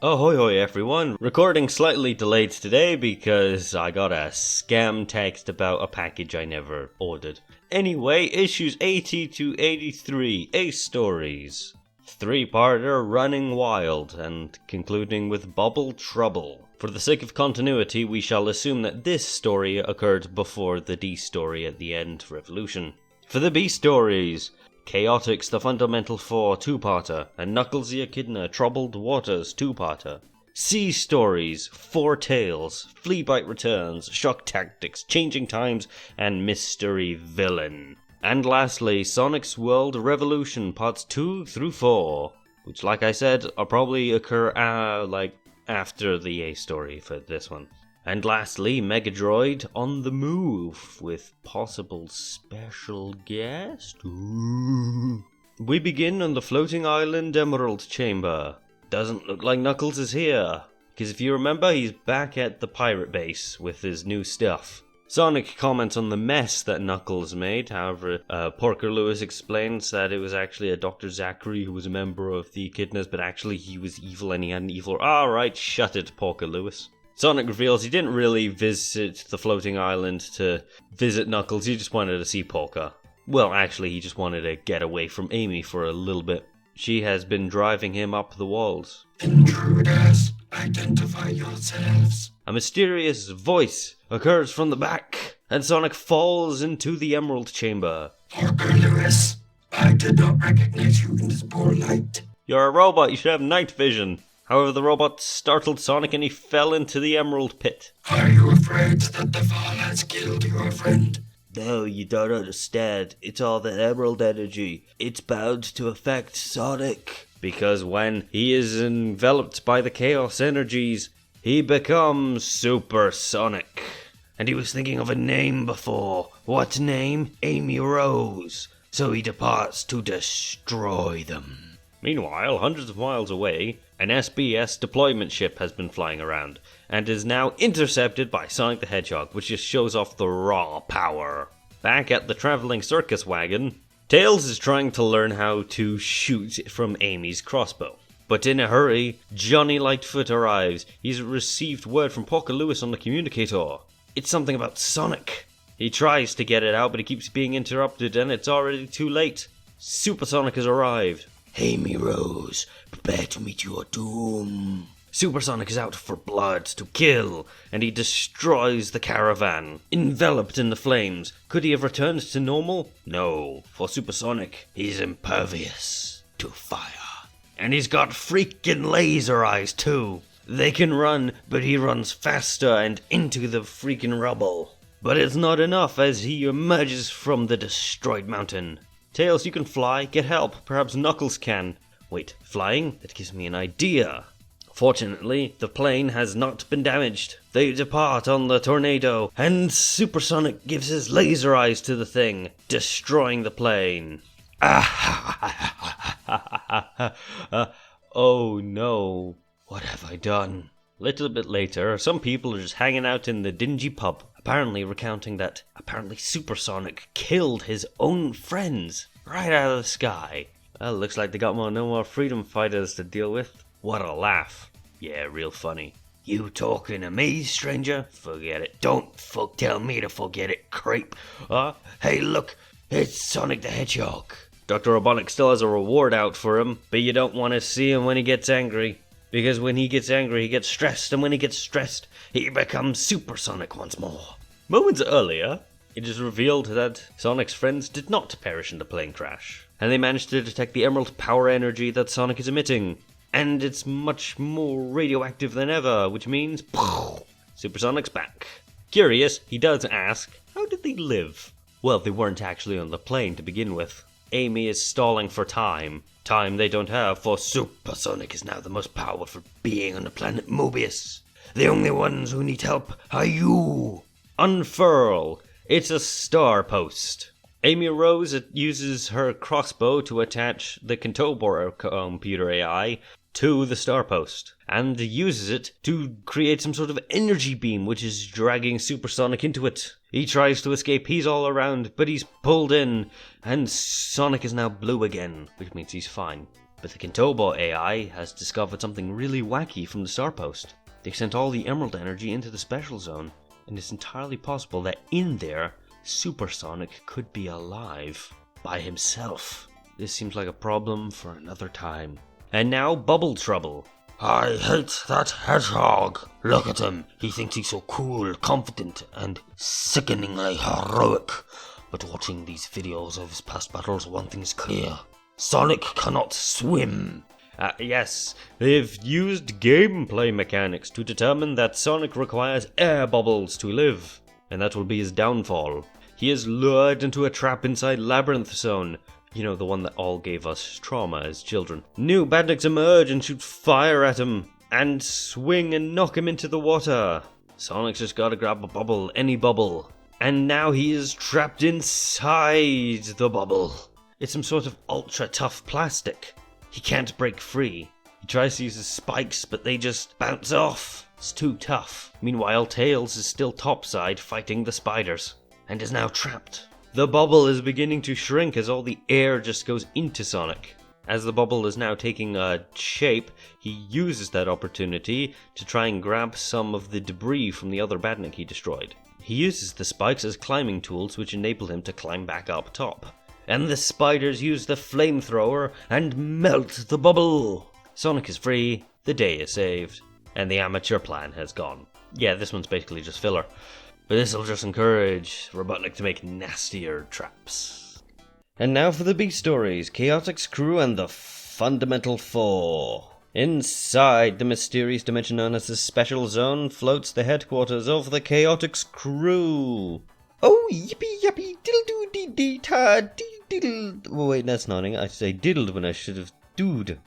Ahoy hoy everyone, recording slightly delayed today because I got a scam text about a package I never ordered. Anyway, issues 80 to 83, Ace Stories. 3-parter running wild and concluding with Bubble Trouble. For the sake of continuity, we shall assume that this story occurred before the D story at the end Revolution. For the B stories, Chaotix the Fundamental 4 2-parter, and Knuckles the Echidna Troubled Waters 2-parter. C stories, 4 Tales, Fleabite Returns, Shock Tactics, Changing Times, and Mystery Villain. And lastly, Sonic's World Revolution parts 2 through 4, which like I said, will probably occur after the A story for this one. And lastly, Megadroid on the Move, with possible special guest? Ooh. We begin on the floating island Emerald Chamber. Doesn't look like Knuckles is here, because if you remember, he's back at the pirate base with his new stuff. Sonic comments on the mess that Knuckles made, however, Porker Lewis explains that it was actually a Dr. Zachary who was a member of the Echidnas, but actually he was evil and he had an evil... Alright, shut it, Porker Lewis. Sonic reveals he didn't really visit the floating island to visit Knuckles, he just wanted to see Polka. Well, actually, he just wanted to get away from Amy for a little bit. She has been driving him up the walls. Intruders, identify yourselves. A mysterious voice occurs from the back, and Sonic falls into the Emerald Chamber. Porker Lewis, I did not recognize you in this poor light. You're a robot, you should have night vision. However, the robot startled Sonic and he fell into the Emerald Pit. Are you afraid that the fall has killed your friend? No, you don't understand. It's all that emerald energy. It's bound to affect Sonic. Because when he is enveloped by the chaos energies, he becomes Super Sonic. And he was thinking of a name before. What name? Amy Rose. So he departs to destroy them. Meanwhile, hundreds of miles away, an SBS deployment ship has been flying around, and is now intercepted by Sonic the Hedgehog, which just shows off the raw power. Back at the traveling circus wagon, Tails is trying to learn how to shoot from Amy's crossbow. But in a hurry, Johnny Lightfoot arrives. He's received word from Porker Lewis on the communicator. It's something about Sonic. He tries to get it out, but he keeps being interrupted, and it's already too late. Super Sonic has arrived. Amy Rose, prepare to meet your doom. Super Sonic is out for blood to kill, and he destroys the caravan, enveloped in the flames. Could he have returned to normal? No, for Super Sonic, he's impervious to fire. And he's got freaking laser eyes too. They can run, but he runs faster and into the freaking rubble. But it's not enough as he emerges from the destroyed mountain. Tails, you can fly. Get help. Perhaps Knuckles can. Wait, flying? That gives me an idea. Fortunately, the plane has not been damaged. They depart on the tornado, and Super Sonic gives his laser eyes to the thing, destroying the plane. Oh no. What have I done? A little bit later, some people are just hanging out in the dingy pub, apparently recounting that Super Sonic killed his own friends right out of the sky. Well, looks like they got no more freedom fighters to deal with. What a laugh. Yeah, real funny. You talking to me, stranger? Forget it. Don't tell me to forget it, creep. Hey, look, it's Sonic the Hedgehog. Dr. Robotnik still has a reward out for him, but you don't want to see him when he gets angry. Because when he gets angry, he gets stressed, and when he gets stressed, he becomes Super Sonic once more. Moments earlier, it is revealed that Sonic's friends did not perish in the plane crash, and they managed to detect the emerald power energy that Sonic is emitting. And it's much more radioactive than ever, which means, Super Sonic's back. Curious, he does ask, how did they live? Well, they weren't actually on the plane to begin with. Amy is stalling for time. Time they don't have, for Super Sonic is now the most powerful being on the planet Mobius. The only ones who need help are you. Unfurl. It's a star post. Amy Rose uses her crossbow to attach the Kentobor computer AI to the star post, and uses it to create some sort of energy beam which is dragging Super Sonic into it. He tries to escape, he's all around, but he's pulled in, and Sonic is now blue again, which means he's fine. But the Kintobo AI has discovered something really wacky from the Starpost. They sent all the Emerald energy into the Special Zone, and it's entirely possible that in there, Supersonic could be alive by himself. This seems like a problem for another time. And now, Bubble Trouble. I hate that hedgehog. Look at him. He thinks he's so cool, confident, and sickeningly heroic. But watching these videos of his past battles, one thing's clear. Sonic cannot swim. Yes, they've used gameplay mechanics to determine that Sonic requires air bubbles to live, and that will be his downfall. He is lured into a trap inside Labyrinth Zone. You know, the one that all gave us trauma as children. New badniks emerge and shoot fire at him, and swing and knock him into the water. Sonic's just gotta grab a bubble, any bubble. And now he is trapped inside the bubble. It's some sort of ultra tough plastic. He can't break free. He tries to use his spikes, but they just bounce off. It's too tough. Meanwhile, Tails is still topside fighting the spiders, and is now trapped. The bubble is beginning to shrink as all the air just goes into Sonic. As the bubble is now taking a shape, he uses that opportunity to try and grab some of the debris from the other badnik he destroyed. He uses the spikes as climbing tools, which enable him to climb back up top. And the spiders use the flamethrower and melt the bubble. Sonic is free, the day is saved, and the amateur plan has gone. Yeah, this one's basically just filler. But this'll just encourage Robotnik to make nastier traps. And now for the B stories, Chaotix Crew and the Fundamental Four. Inside the mysterious dimension known as the Special Zone floats the headquarters of the Chaotix Crew. Oh, yippee yappy diddle doo dee dee ta dee diddle. Oh, wait, that's nodding. I say diddled when I should have dooed.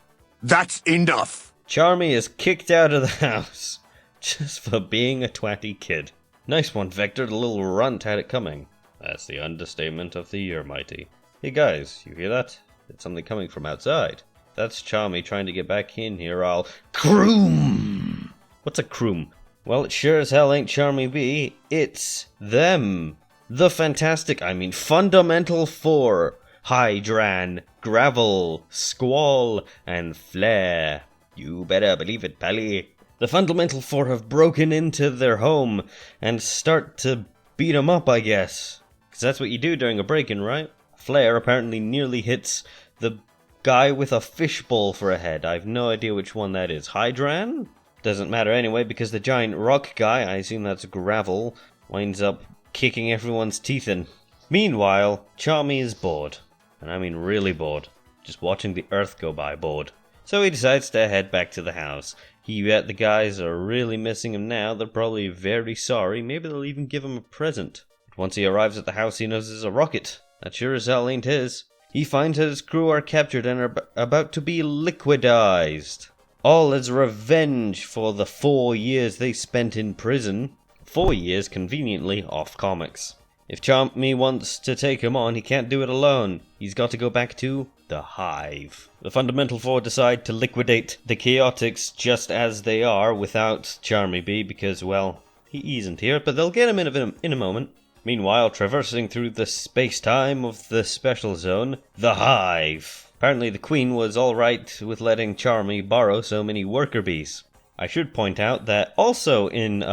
That's enough! Charmy is kicked out of the house just for being a twatty kid. Nice one, Vector. The little runt had it coming. That's the understatement of the year, Mighty. Hey guys, you hear that? It's something coming from outside. That's Charmy trying to get back in here. I'll croom. What's a croom? Well, it sure as hell ain't Charmy B. It's them. The Fundamental Four. Hydran, Gravel, Squall, and Flare. You better believe it, Pally. The Fundamental Four have broken into their home and start to beat 'em up, I guess. Because that's what you do during a break-in, right? Flare apparently nearly hits the guy with a fishbowl for a head. I have no idea which one that is. Hydran? Doesn't matter anyway, because the giant rock guy, I assume that's Gravel, winds up kicking everyone's teeth in. Meanwhile, Charmy is bored. And I mean really bored. Just watching the earth go by bored. So he decides to head back to the house. He bet the guys are really missing him now. They're probably very sorry. Maybe they'll even give him a present. Once he arrives at the house, he knows there's a rocket. That sure as hell ain't his. He finds that his crew are captured and are about to be liquidized. All as revenge for the 4 years they spent in prison. 4 years, conveniently, off comics. If Charmy wants to take him on, he can't do it alone. He's got to go back to the Hive. The Fundamental Four decide to liquidate the Chaotix just as they are without Charmy B because, well, he isn't here, but they'll get him in a moment. Meanwhile, traversing through the space-time of the Special Zone, the Hive. Apparently the Queen was alright with letting Charmy borrow so many worker bees. I should point out that also in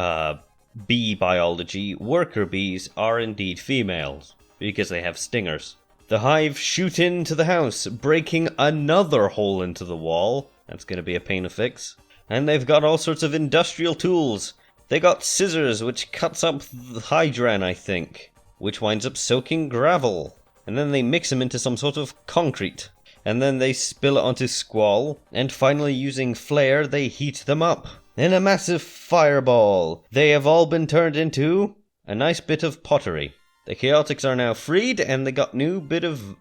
bee biology, worker bees are indeed females, because they have stingers. The Hive shoot into the house, breaking another hole into the wall. That's going to be a pain to fix. And they've got all sorts of industrial tools. They got scissors, which cuts up the Hydran, I think, which winds up soaking Gravel. And then they mix them into some sort of concrete. And then they spill it onto Squall. And finally, using Flare, they heat them up. In a massive fireball, they have all been turned into a nice bit of pottery. The Chaotix are now freed, and they got new bit of,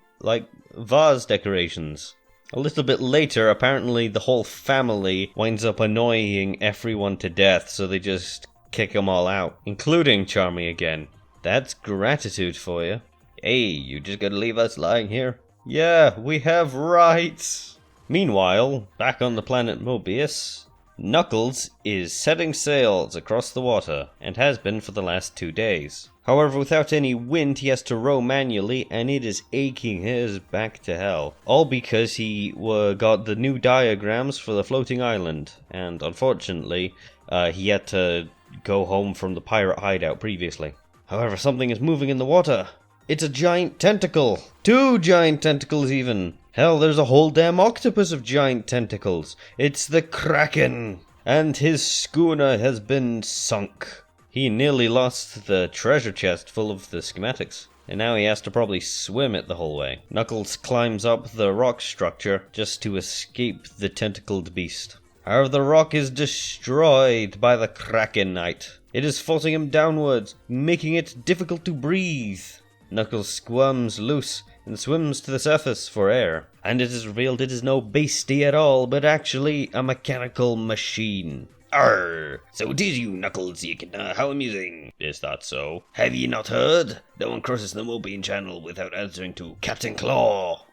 vase decorations. A little bit later, apparently the whole family winds up annoying everyone to death, so they just kick them all out, including Charmy again. That's gratitude for you. Hey, you just gotta leave us lying here? Yeah, we have rights. Meanwhile, back on the planet Mobius, Knuckles is setting sails across the water, and has been for the last 2 days. However, without any wind, he has to row manually, and it is aching his back to hell. All because he got the new diagrams for the floating island, and unfortunately, he had to go home from the pirate hideout previously. However, something is moving in the water. It's a giant tentacle. 2 giant tentacles even. Hell, there's a whole damn octopus of giant tentacles. It's the Kraken. And his schooner has been sunk. He nearly lost the treasure chest full of the schematics. And now he has to probably swim it the whole way. Knuckles climbs up the rock structure just to escape the tentacled beast. However, the rock is destroyed by the Kraken Knight. It is forcing him downwards, making it difficult to breathe. Knuckles squirms loose and swims to the surface for air. And it is revealed it is no beastie at all, but actually a mechanical machine. Arr! So it is you, Knuckles, how amusing. Is that so? Have ye not heard? No one crosses the Mobian Channel without answering to Captain Claw.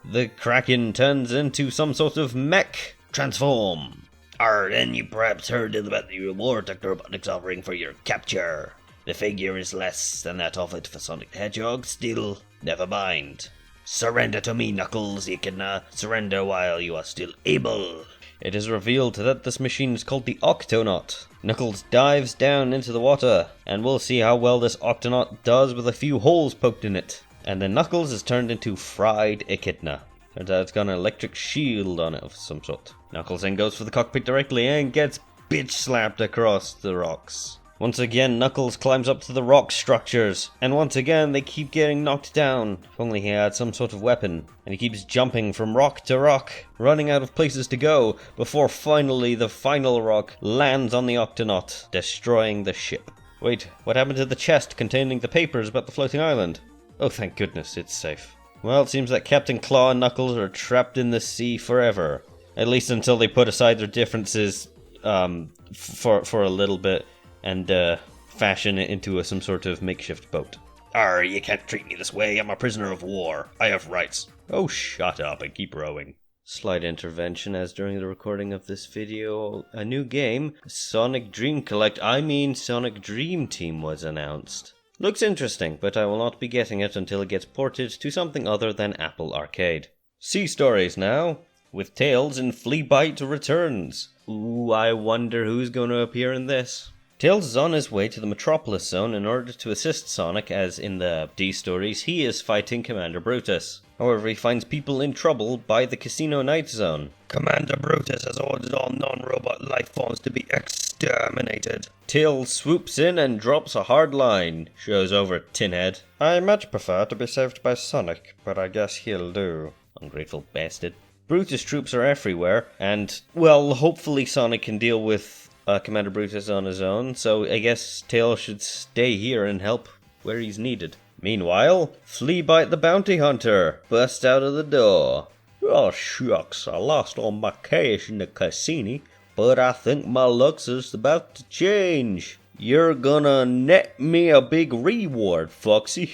The Kraken turns into some sort of mech. Transform. Arr, then you perhaps heard about the reward Dr. Robotnik's offering for your capture. The figure is less than that offered for Sonic the Hedgehog, still, never mind. Surrender to me, Knuckles, Echidna. Surrender while you are still able. It is revealed that this machine is called the Octonaut. Knuckles dives down into the water, and we'll see how well this Octonaut does with a few holes poked in it. And then Knuckles is turned into fried Echidna. Turns out it's got an electric shield on it of some sort. Knuckles then goes for the cockpit directly and gets bitch slapped across the rocks. Once again, Knuckles climbs up to the rock structures, and once again they keep getting knocked down. If only he had some sort of weapon. And he keeps jumping from rock to rock, running out of places to go, before finally the final rock lands on the Octonaut, destroying the ship. Wait, what happened to the chest containing the papers about the floating island? Oh, thank goodness, it's safe. Well, it seems that Captain Claw and Knuckles are trapped in the sea forever. At least until they put aside their differences for a little bit and fashion it into some sort of makeshift boat. Arr, you can't treat me this way. I'm a prisoner of war. I have rights. Oh, shut up and keep rowing. Slight intervention, as during the recording of this video, a new game, Sonic Dream Team, was announced. Looks interesting, but I will not be getting it until it gets ported to something other than Apple Arcade. Sea Stories now, with Tails and Fleabite returns. Ooh, I wonder who's going to appear in this. Tails is on his way to the Metropolis Zone in order to assist Sonic, as in the D-Stories he is fighting Commander Brutus. However, he finds people in trouble by the Casino Night Zone. Commander Brutus has ordered all non-robot life forms to be exterminated. Tails swoops in and drops a hard line. Shows over, Tinhead. I much prefer to be saved by Sonic, but I guess he'll do. Ungrateful bastard. Brutus troops are everywhere, and, well, hopefully Sonic can deal with Commander Brutus on his own, so I guess Tails should stay here and help where he's needed. Meanwhile, Fleabite the Bounty Hunter bursts out of the door. Oh shucks, I lost all my cash in the casino, but I think my luck's is about to change. You're gonna net me a big reward, Foxy.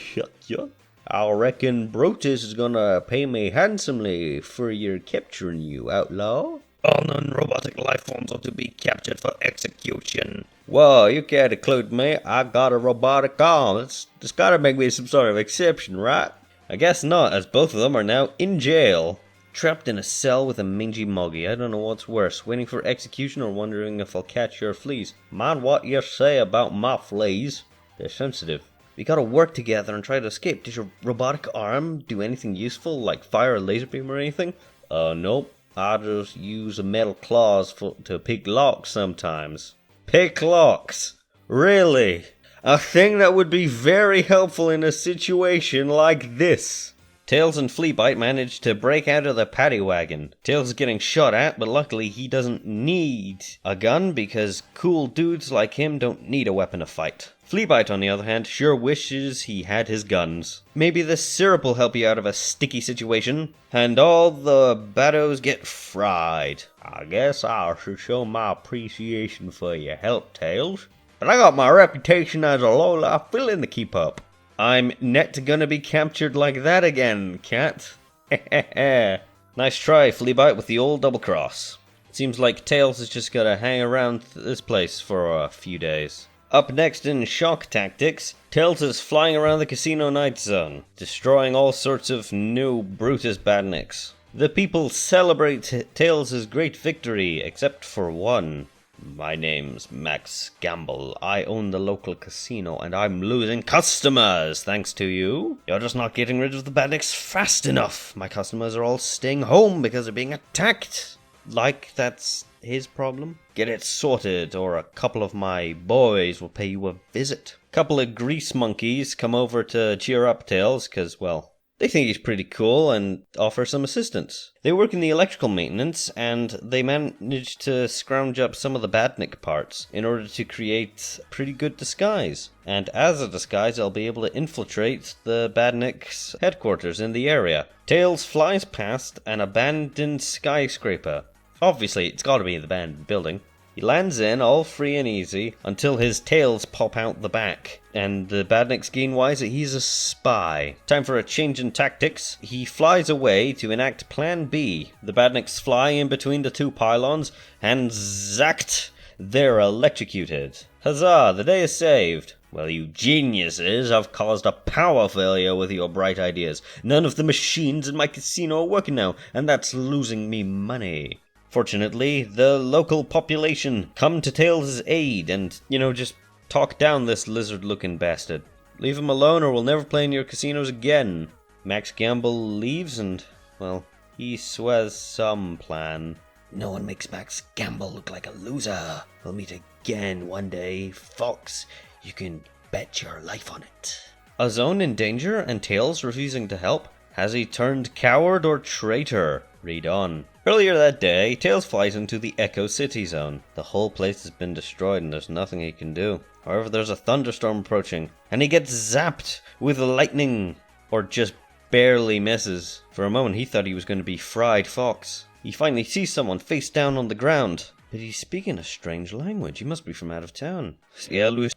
I reckon Brutus is gonna pay me handsomely for your capturing you, outlaw. All non-robotic life forms are to be captured for execution. Whoa, you can't include me. I got a robotic arm. It's gotta make me some sort of exception, right? I guess not, as both of them are now in jail. Trapped in a cell with a mangy moggy. I don't know what's worse, waiting for execution or wondering if I'll catch your fleas. Mind what you say about my fleas. They're sensitive. We gotta work together and try to escape. Does your robotic arm do anything useful, like fire a laser beam or anything? Nope. I just use metal claws to pick locks sometimes. Pick locks? Really? A thing that would be very helpful in a situation like this. Tails and Fleabite manage to break out of the paddy wagon. Tails is getting shot at, but luckily he doesn't need a gun because cool dudes like him don't need a weapon to fight. Fleabite, on the other hand, sure wishes he had his guns. Maybe this syrup will help you out of a sticky situation, and all the baddos get fried. I guess I should show my appreciation for your help, Tails. But I got my reputation as a low-life villain to keep up. I'm net gonna be captured like that again, cat. Nice try, Fleabite, with the old double cross. Seems like Tails is just gonna hang around this place for a few days. Up next in shock tactics, Tails is flying around the casino night zone, destroying all sorts of new Brutus badniks. The people celebrate Tails' great victory, except for one. My name's Max Gamble. I own the local casino and I'm losing customers thanks to you. You're just not getting rid of the badniks fast enough. My customers are all staying home because they're being attacked. Like that's his problem? Get it sorted or a couple of my boys will pay you a visit. Couple of grease monkeys come over to cheer up Tails because, well, they think he's pretty cool and offer some assistance. They work in the electrical maintenance and they manage to scrounge up some of the badnik parts in order to create a pretty good disguise. And as a disguise, I'll be able to infiltrate the badnik's headquarters in the area. Tails flies past an abandoned skyscraper. Obviously, it's gotta be the abandoned building. He lands in all free and easy until his tails pop out the back. And the badniks gain wise that he's a spy. Time for a change in tactics. He flies away to enact Plan B. The badniks fly in between the two pylons and zacked, they're electrocuted. Huzzah, the day is saved. Well, you geniuses have caused a power failure with your bright ideas. None of the machines in my casino are working now, and that's losing me money. Fortunately, the local population come to Tails' aid and, just talk down this lizard-looking bastard. Leave him alone or we'll never play in your casinos again. Max Gamble leaves and, well, he swears some plan. No one makes Max Gamble look like a loser. We'll meet again one day, Fox. You can bet your life on it. A zone in danger and Tails refusing to help? Has he turned coward or traitor? Read on. Earlier that day, Tails flies into the Echo City zone. The whole place has been destroyed and there's nothing he can do. However, there's a thunderstorm approaching, and he gets zapped with lightning, or just barely misses. For a moment, he thought he was going to be Fried Fox. He finally sees someone face down on the ground, but he's speaking a strange language. He must be from out of town. Suddenly,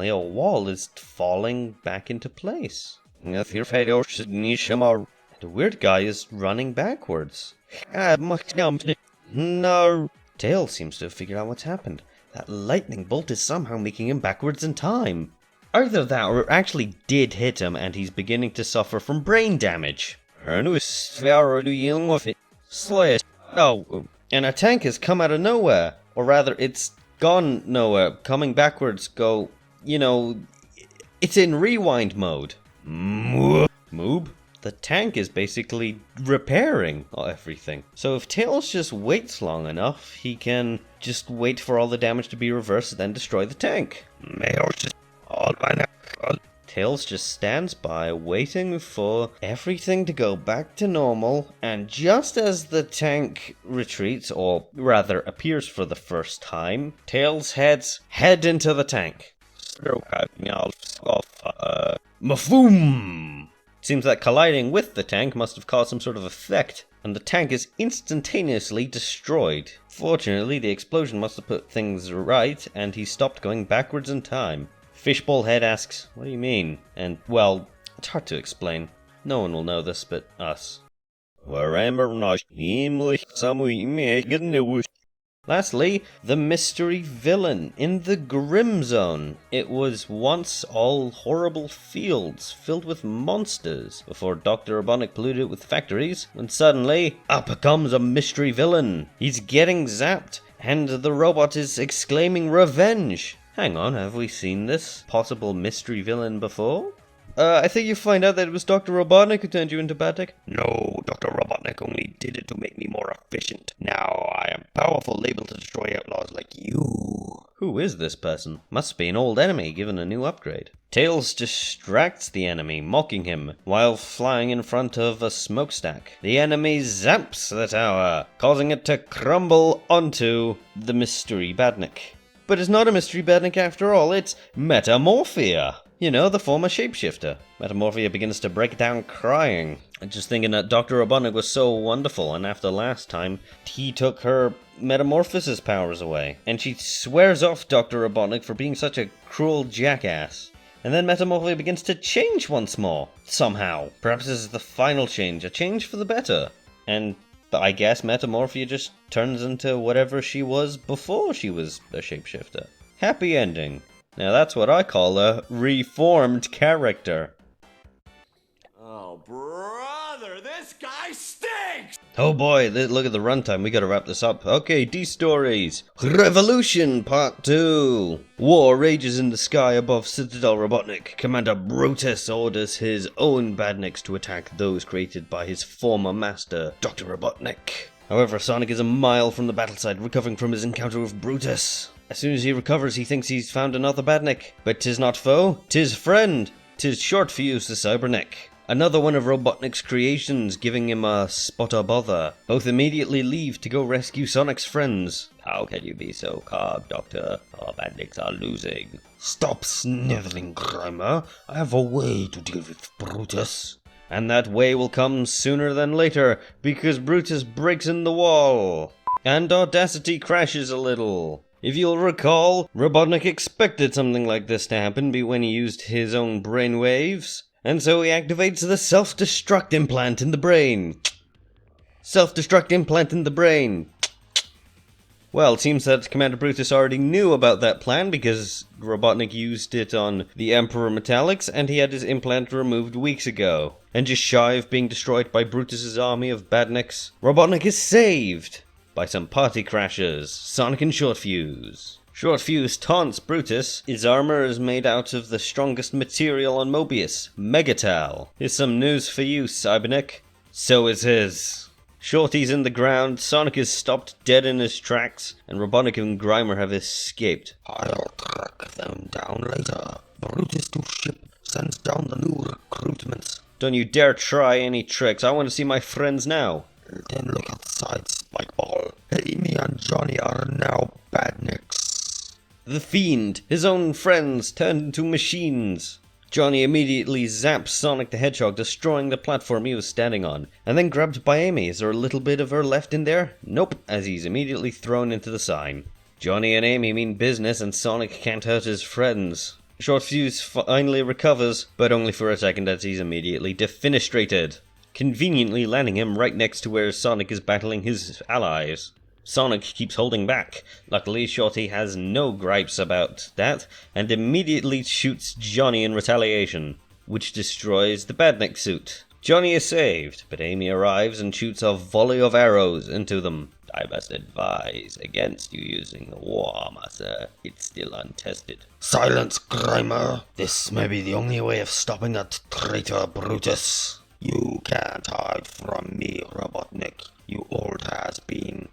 a wall is falling back into place. The weird guy is running backwards. No. Tails seems to have figured out what's happened. That lightning bolt is somehow making him backwards in time. Either that or it actually did hit him and he's beginning to suffer from brain damage. Oh, and a tank has come out of nowhere. Or rather, it's gone nowhere. Coming backwards it's in rewind mode. Moob? The tank is basically repairing everything. So if Tails just waits long enough, he can just wait for all the damage to be reversed and then destroy the tank. Tails just stands by waiting for everything to go back to normal, and just as the tank retreats, or rather appears for the first time, Tails head into the tank. Mafoom! Seems that colliding with the tank must have caused some sort of effect, and the tank is instantaneously destroyed. Fortunately, the explosion must have put things right, and he stopped going backwards in time. Fishbowl Head asks, "What do you mean?" And, well, it's hard to explain. No one will know this but us. Lastly, the mystery villain in the Grim Zone. It was once all horrible fields filled with monsters before Dr. Robotnik polluted it with factories, when suddenly up comes a mystery villain. He's getting zapped, and the robot is exclaiming revenge. Hang on, have we seen this possible mystery villain before? I think you find out that it was Dr. Robotnik who turned you into Batik. No, Dr. Robotnik only did it to make me more efficient. Now I am powerful, able to destroy outlaws like you. Who is this person? Must be an old enemy given a new upgrade. Tails distracts the enemy, mocking him, while flying in front of a smokestack. The enemy zaps the tower, causing it to crumble onto the mystery badnik. But it's not a mystery badnik after all, it's Metamorphia. The former shapeshifter. Metamorphia begins to break down crying. Just thinking that Dr. Robotnik was so wonderful, and after last time, he took her metamorphosis powers away. And she swears off Dr. Robotnik for being such a cruel jackass. And then Metamorphia begins to change once more. Somehow. Perhaps this is the final change, a change for the better. And But I guess Metamorphia just turns into whatever she was before she was a shapeshifter. Happy ending. Now that's what I call a reformed character. Oh, brother, this guy stinks! Oh boy, look at the runtime. We gotta wrap this up. Okay, D-Stories. Revolution Part 2. War rages in the sky above Citadel Robotnik. Commander Brutus orders his own badniks to attack those created by his former master, Dr. Robotnik. However, Sonic is a mile from the battleside, recovering from his encounter with Brutus. As soon as he recovers, he thinks he's found another badnik. But 'tis not foe, 'tis friend. 'Tis Short Fuse the Cybernik. Another one of Robotnik's creations, giving him a spot of bother. Both immediately leave to go rescue Sonic's friends. How can you be so calm, Doctor? Our badniks are losing. Stop sniveling, Grimer. I have a way to deal with Brutus. And that way will come sooner than later, because Brutus breaks in the wall. And Audacity crashes a little. If you'll recall, Robotnik expected something like this to happen when he used his own brainwaves. And so he activates the self-destruct implant in the brain. Self-destruct implant in the brain. Well, it seems that Commander Brutus already knew about that plan because Robotnik used it on the Emperor Metallics and he had his implant removed weeks ago. And just shy of being destroyed by Brutus's army of badniks, Robotnik is saved by some party crashers, Sonic and Short Fuse. Short Fuse taunts Brutus. His armor is made out of the strongest material on Mobius, Megatal. Here's some news for you, Cybernik. So is his. Shorty's in the ground, Sonic is stopped dead in his tracks, and Robotnik and Grimer have escaped. I'll track them down later. Brutus to ship sends down the new recruitments. Don't you dare try any tricks, I want to see my friends now. Then look outside, Spikeball. Amy and Johnny are now badniks. The Fiend, his own friends, turned into machines. Johnny immediately zaps Sonic the Hedgehog, destroying the platform he was standing on, and then grabbed by Amy. Is there a little bit of her left in there? Nope, as he's immediately thrown into the sign. Johnny and Amy mean business, and Sonic can't hurt his friends. Short Fuse finally recovers, but only for a second as he's immediately defenestrated, conveniently landing him right next to where Sonic is battling his allies. Sonic keeps holding back. Luckily, Shorty has no gripes about that, and immediately shoots Johnny in retaliation, which destroys the badnik suit. Johnny is saved, but Amy arrives and shoots a volley of arrows into them. I must advise against you using the war armor, sir. It's still untested. Silence, Grimer. This may be the only way of stopping that traitor Brutus. You can't hide from me, Robotnik. You old has-been.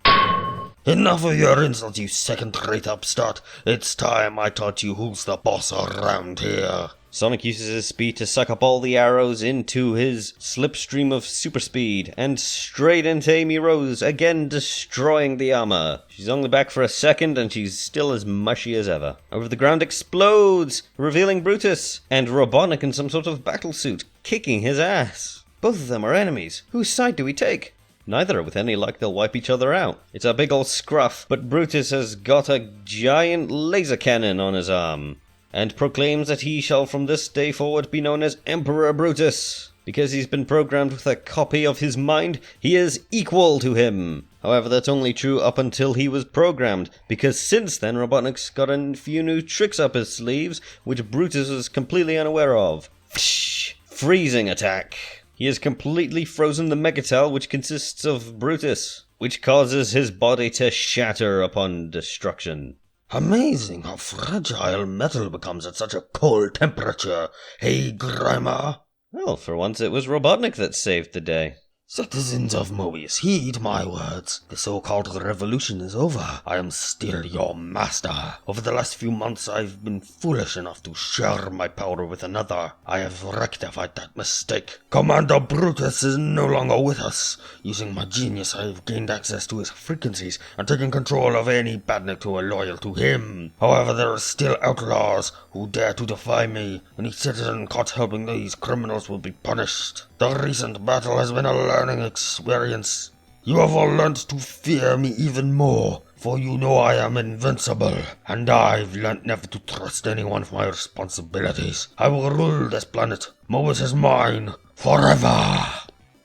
Enough of your insults, you second-rate upstart. It's time I taught you who's the boss around here. Sonic uses his speed to suck up all the arrows into his slipstream of super speed, and straight into Amy Rose, again destroying the armor. She's only back for a second, and she's still as mushy as ever. Over the ground explodes, revealing Brutus, and Robotnik in some sort of battle suit, kicking his ass. Both of them are enemies. Whose side do we take? Neither, with any luck they'll wipe each other out. It's a big old scruff, but Brutus has got a giant laser cannon on his arm, and proclaims that he shall from this day forward be known as Emperor Brutus. Because he's been programmed with a copy of his mind, he is equal to him. However, that's only true up until he was programmed, because since then Robotnik's got a few new tricks up his sleeves, which Brutus is completely unaware of. Freezing attack. He has completely frozen the Megatal, which consists of Brutus, which causes his body to shatter upon destruction. Amazing how fragile metal becomes at such a cold temperature. Hey, Grimer? Well, for once it was Robotnik that saved the day. Citizens of Mobius, heed my words. The so-called revolution is over. I am still your master. Over the last few months, I've been foolish enough to share my power with another. I have rectified that mistake. Commander Brutus is no longer with us. Using my genius, I have gained access to his frequencies and taken control of any badnik who are loyal to him. However, there are still outlaws who dare to defy me. Any citizen caught helping these criminals will be punished. The recent battle has been a learning experience. You have all learned to fear me even more, for you know I am invincible, and I've learnt never to trust anyone with my responsibilities. I will rule this planet. Mobius is mine, forever.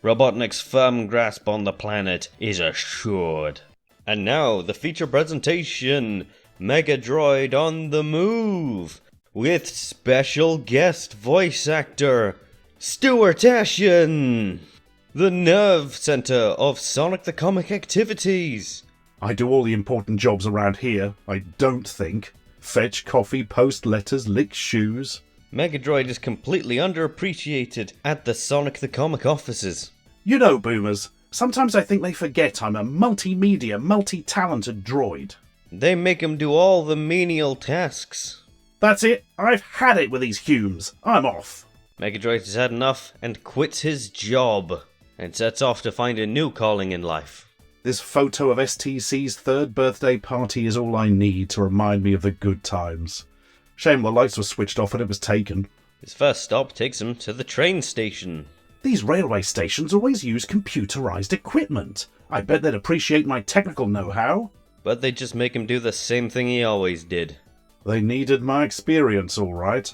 Robotnik's firm grasp on the planet is assured. And now, the feature presentation, Mega Droid on the Move, with special guest voice actor, Stuart Ashen, the nerve center of Sonic the Comic activities. I do all the important jobs around here, I don't think. Fetch coffee, post letters, lick shoes. Mega Droid is completely underappreciated at the Sonic the Comic offices. You know, boomers, sometimes I think they forget I'm a multimedia, multi-talented droid. They make him do all the menial tasks. That's it, I've had it with these Humes. I'm off. Mega Droid has had enough and quits his job, and sets off to find a new calling in life. This photo of STC's 3rd birthday party is all I need to remind me of the good times. Shame the lights were switched off when it was taken. His first stop takes him to the train station. These railway stations always use computerized equipment. I bet they'd appreciate my technical know-how. But they just make him do the same thing he always did. They needed my experience, all right.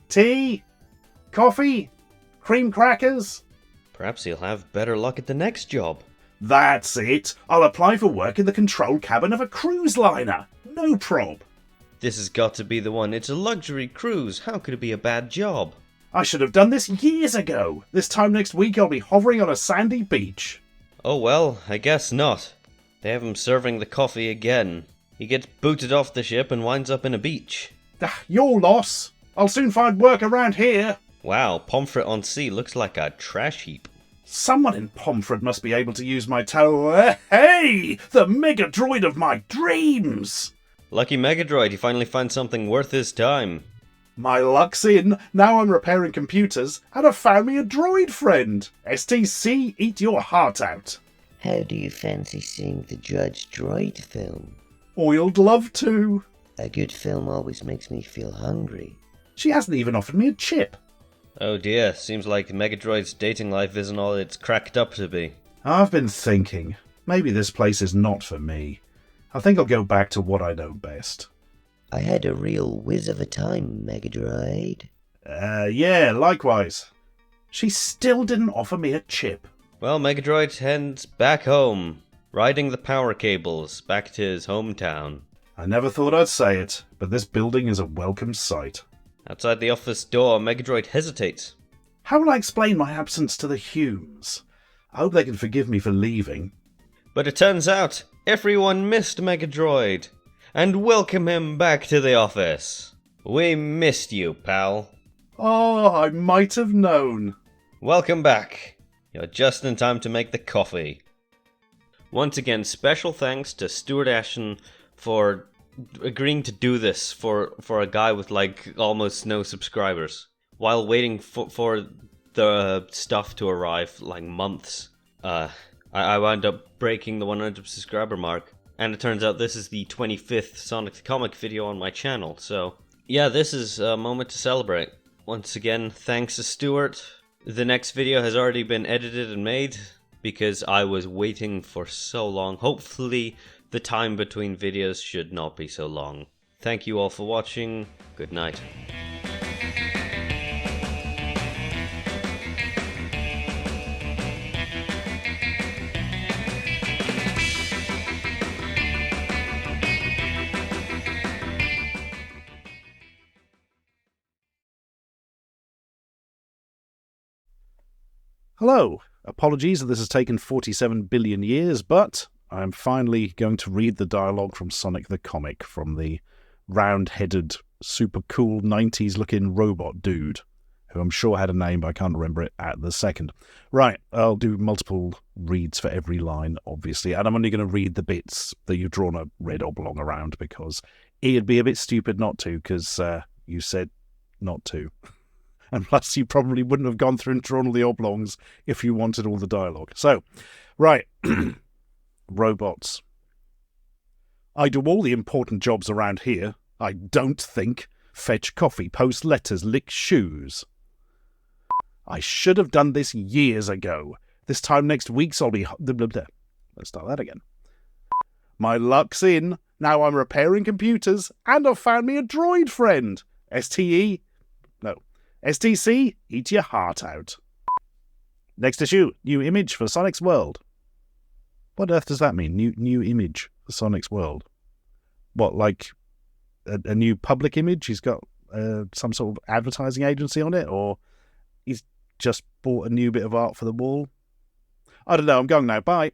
Tea? Coffee? Cream crackers? Perhaps he'll have better luck at the next job. That's it. I'll apply for work in the control cabin of a cruise liner. No prob. This has got to be the one. It's a luxury cruise. How could it be a bad job? I should have done this years ago. This time next week I'll be hovering on a sandy beach. Oh well, I guess not. They have him serving the coffee again. He gets booted off the ship and winds up in a beach. Your loss. I'll soon find work around here. Wow, Pomfret on sea looks like a trash heap. Someone in Pomfret must be able to use my tow. Hey! The Mega Droid of my dreams! Lucky Mega Droid, he finally finds something worth his time. My luck's in. Now I'm repairing computers, and I've found me a droid friend. STC, eat your heart out. How do you fancy seeing the Judge Droid film? Oiled love too. A good film always makes me feel hungry. She hasn't even offered me a chip. Oh dear, seems like Mega Droid's dating life isn't all it's cracked up to be. I've been thinking, maybe this place is not for me. I think I'll go back to what I know best. I had a real whiz of a time, Mega Droid. Yeah, likewise. She still didn't offer me a chip. Well, Mega Droid heads back home, riding the power cables back to his hometown. I never thought I'd say it, but this building is a welcome sight. Outside the office door, Mega Droid hesitates. How will I explain my absence to the Humes? I hope they can forgive me for leaving. But it turns out, everyone missed Mega Droid, and welcome him back to the office. We missed you, pal. Oh, I might have known. Welcome back. You're just in time to make the coffee. Once again, special thanks to Stuart Ashen for agreeing to do this for a guy with like almost no subscribers while waiting for the stuff to arrive like months. I wound up breaking the 100 subscriber mark, and it turns out this is the 25th Sonic the Comic video on my channel, so yeah, this is a moment to celebrate. Once again, thanks to Stuart. The next video has already been edited and made because I was waiting for so long. Hopefully the time between videos should not be so long. Thank you all for watching. Good night. Hello. Apologies that this has taken 47 billion years, but I'm finally going to read the dialogue from Sonic the Comic from the round-headed, super cool 90s-looking robot dude, who I'm sure had a name, but I can't remember it at the second. Right, I'll do multiple reads for every line, obviously, and I'm only going to read the bits that you've drawn a red oblong around, because it'd be a bit stupid not to, because you said not to. And plus, you probably wouldn't have gone through and drawn all the oblongs if you wanted all the dialogue. So, right. Robots. I do all the important jobs around here. I don't think. Fetch coffee, post letters, lick shoes. I should have done this years ago. This time next week I'll be... Let's start that again. My luck's in. Now I'm repairing computers, and I've found me a droid friend. STC, eat your heart out. Next issue, new image for Sonic's World. What on earth does that mean? New image for Sonic's World. What, like a new public image? He's got some sort of advertising agency on it, or he's just bought a new bit of art for the wall? I don't know. I'm going now. Bye.